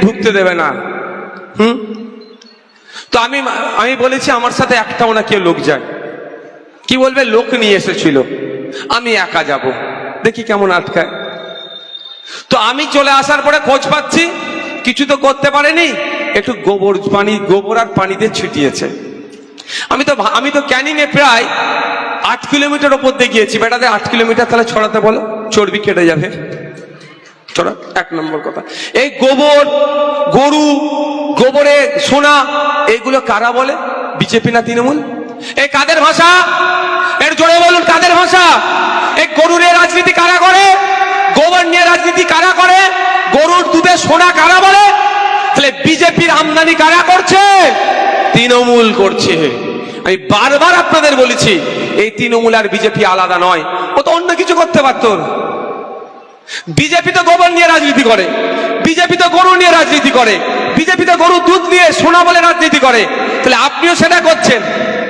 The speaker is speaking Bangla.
ঢুকতে দেবে না। তো আমি বলেছি আমার সাথে একটাও না কেউ লোক যায়। কি বলবে, লোক নিয়ে এসেছিল, আমি একা যাব, দেখি কেমন আটকায়। তো আমি চলে আসার পরে খোঁজ পাচ্ছি কিছু তো করতে পারেনি, একটু গোবর আর পানিতে ছিটিয়েছে। আমি তো ক্যানিং এ প্রায় 8 কিলোমিটার ওপর দিয়ে গিয়েছি। বেটাতে 8 কিলোমিটার তাহলে ছড়াতে বলো, চর্বি কেটে যাবে। ছড়া 1 নম্বর কথা। এই গোবর, গরু, গোবরে সোনা, এইগুলো কারা বলে? বিজেপি না তৃণমূল? এই কাদের ভাষা? এর জোরে বলুন, কাদের ভাষা? এই গরুর রাজনীতি কারা করে? গোবর নিয়ে রাজনীতি কারা করে? গরুর দুধে সোনা কারা বলে? তাহলে বিজেপির আমদানি কারা করছে? তৃণমূল করছে। আমি বারবার আপনাদের বলেছি, এই তৃণমূল আর বিজেপি আলাদা নয়। ও তো অন্য কিছু করতে পারত। বিজেপি তো গোবর নিয়ে রাজনীতি করে, বিজেপি তো গরু নিয়ে রাজনীতি করে, বিজেপি তো গরুর দুধ নিয়ে সোনা বলে রাজনীতি করে। তাহলে আপনিও সেটা করছেন।